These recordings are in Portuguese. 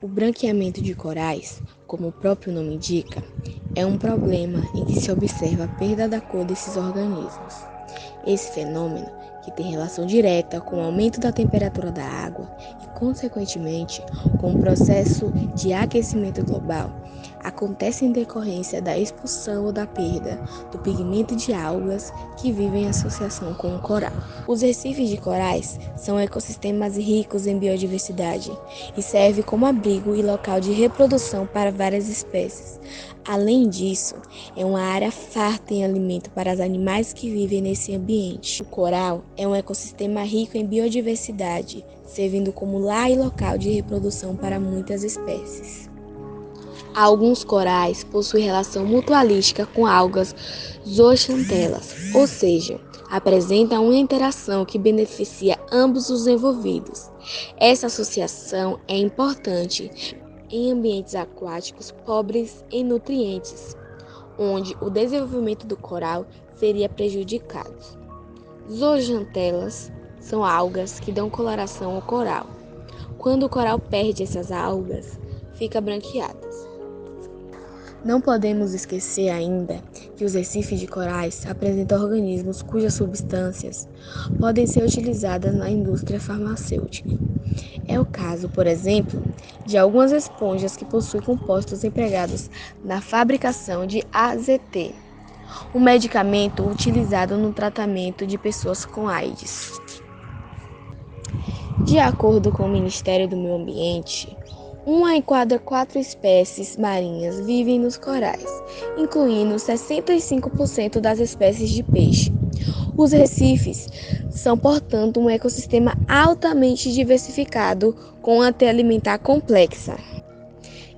O branqueamento de corais, como o próprio nome indica, é um problema em que se observa a perda da cor desses organismos. Esse fenômeno, que tem relação direta com o aumento da temperatura da água e, consequentemente, com o processo de aquecimento global, acontece em decorrência da expulsão ou da perda do pigmento de algas que vivem em associação com o coral. Os recifes de corais são ecossistemas ricos em biodiversidade e servem como abrigo e local de reprodução para várias espécies. Além disso, é uma área farta em alimento para os animais que vivem nesse ambiente. O coral é um ecossistema rico em biodiversidade, servindo como lar e local de reprodução para muitas espécies. Alguns corais possuem relação mutualística com algas zooxantelas, ou seja, apresentam uma interação que beneficia ambos os envolvidos. Essa associação é importante em ambientes aquáticos pobres em nutrientes, onde o desenvolvimento do coral seria prejudicado. Zooxantelas são algas que dão coloração ao coral. Quando o coral perde essas algas, fica branqueado. Não podemos esquecer ainda que os recifes de corais apresentam organismos cujas substâncias podem ser utilizadas na indústria farmacêutica. É o caso, por exemplo, de algumas esponjas que possuem compostos empregados na fabricação de AZT, um medicamento utilizado no tratamento de pessoas com AIDS. De acordo com o Ministério do Meio Ambiente, uma em cada 4 espécies marinhas vivem nos corais, incluindo 65% das espécies de peixe. Os recifes são, portanto, um ecossistema altamente diversificado com uma cadeia alimentar complexa.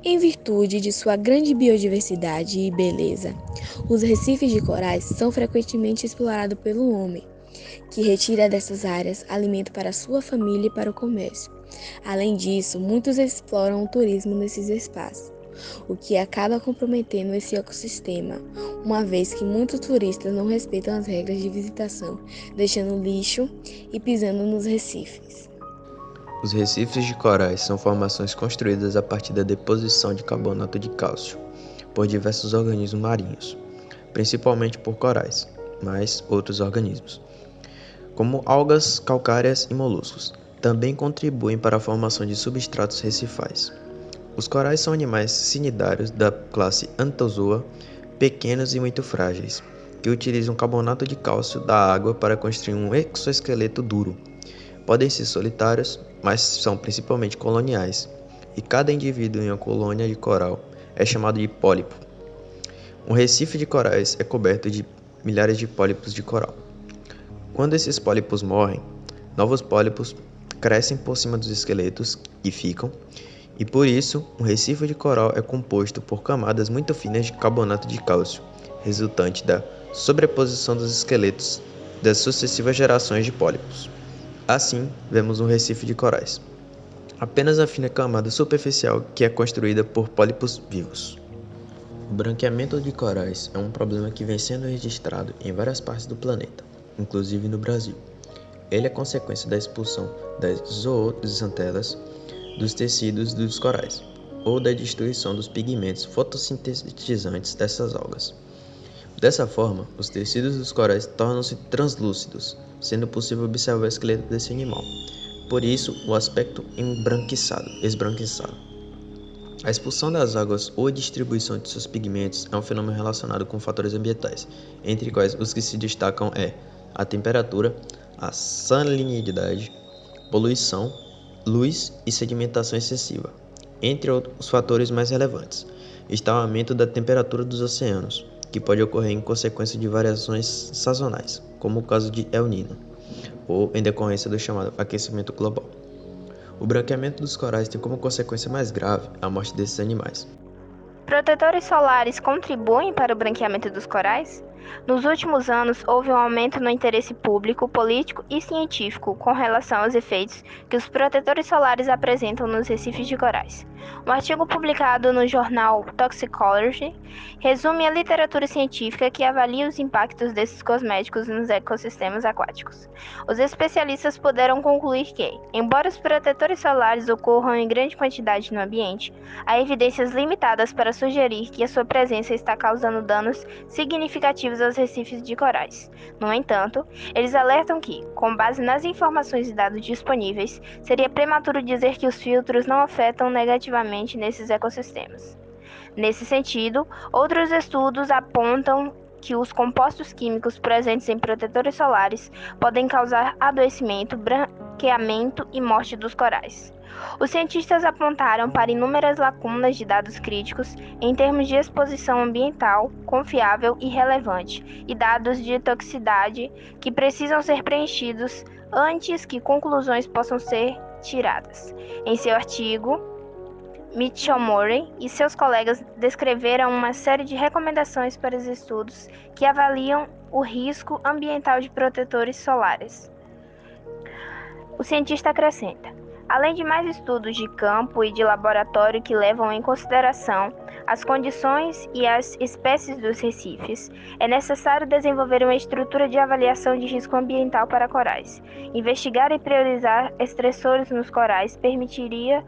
Em virtude de sua grande biodiversidade e beleza, os recifes de corais são frequentemente explorados pelo homem, que retira dessas áreas alimento para sua família e para o comércio. Além disso, muitos exploram o turismo nesses espaços, o que acaba comprometendo esse ecossistema, uma vez que muitos turistas não respeitam as regras de visitação, deixando lixo e pisando nos recifes. Os recifes de corais são formações construídas a partir da deposição de carbonato de cálcio por diversos organismos marinhos, principalmente por corais, mas outros organismos, como algas calcárias e moluscos. Também contribuem para a formação de substratos recifais. Os corais são animais cnidários da classe Anthozoa, pequenos e muito frágeis, que utilizam carbonato de cálcio da água para construir um exoesqueleto duro. Podem ser solitários, mas são principalmente coloniais, e cada indivíduo em uma colônia de coral é chamado de pólipo. Um recife de corais é coberto de milhares de pólipos de coral. Quando esses pólipos morrem, novos pólipos crescem por cima dos esqueletos e ficam, e por isso um recife de coral é composto por camadas muito finas de carbonato de cálcio, resultante da sobreposição dos esqueletos das sucessivas gerações de pólipos. Assim, vemos um recife de corais, apenas a fina camada superficial que é construída por pólipos vivos. O branqueamento de corais é um problema que vem sendo registrado em várias partes do planeta, inclusive no Brasil. Ele é consequência da expulsão das zooxantelas dos tecidos dos corais, ou da destruição dos pigmentos fotossintetizantes dessas algas. Dessa forma, os tecidos dos corais tornam-se translúcidos, sendo possível observar o esqueleto desse animal. Por isso, o aspecto esbranquiçado. A expulsão das águas ou a distribuição de seus pigmentos é um fenômeno relacionado com fatores ambientais, entre quais os que se destacam a temperatura, a salinidade, poluição, luz e sedimentação excessiva. Entre os fatores mais relevantes está o aumento da temperatura dos oceanos, que pode ocorrer em consequência de variações sazonais, como o caso de El Niño, ou em decorrência do chamado aquecimento global. O branqueamento dos corais tem como consequência mais grave a morte desses animais. Protetores solares contribuem para o branqueamento dos corais? Nos últimos anos, houve um aumento no interesse público, político e científico com relação aos efeitos que os protetores solares apresentam nos recifes de corais. Um artigo publicado no jornal Toxicology resume a literatura científica que avalia os impactos desses cosméticos nos ecossistemas aquáticos. Os especialistas puderam concluir que, embora os protetores solares ocorram em grande quantidade no ambiente, há evidências limitadas para sugerir que a sua presença está causando danos significativos aos recifes de corais. No entanto, eles alertam que, com base nas informações e dados disponíveis, seria prematuro dizer que os filtros não afetam negativamente nesses ecossistemas. Nesse sentido, outros estudos apontam que os compostos químicos presentes em protetores solares podem causar adoecimento, branqueamento e morte dos corais. Os cientistas apontaram para inúmeras lacunas de dados críticos em termos de exposição ambiental, confiável e relevante, e dados de toxicidade que precisam ser preenchidos antes que conclusões possam ser tiradas. Em seu artigo, Mitchell-Murray e seus colegas descreveram uma série de recomendações para os estudos que avaliam o risco ambiental de protetores solares. O cientista acrescenta: além de mais estudos de campo e de laboratório que levam em consideração as condições e as espécies dos recifes, é necessário desenvolver uma estrutura de avaliação de risco ambiental para corais. Investigar e priorizar estressores nos corais permitiria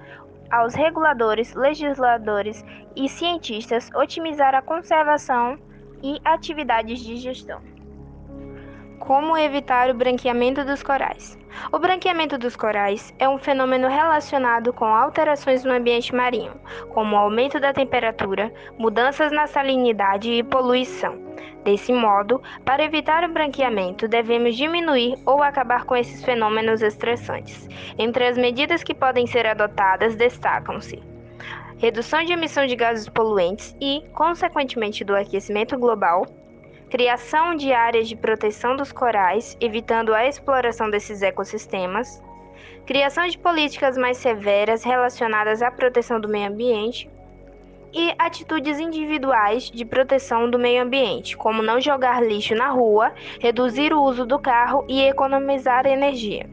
aos reguladores, legisladores e cientistas otimizar a conservação e atividades de gestão. Como evitar o branqueamento dos corais? O branqueamento dos corais é um fenômeno relacionado com alterações no ambiente marinho, como o aumento da temperatura, mudanças na salinidade e poluição. Desse modo, para evitar o branqueamento, devemos diminuir ou acabar com esses fenômenos estressantes. Entre as medidas que podem ser adotadas destacam-se redução de emissão de gases poluentes e, consequentemente, do aquecimento global, criação de áreas de proteção dos corais, evitando a exploração desses ecossistemas, criação de políticas mais severas relacionadas à proteção do meio ambiente e atitudes individuais de proteção do meio ambiente, como não jogar lixo na rua, reduzir o uso do carro e economizar energia.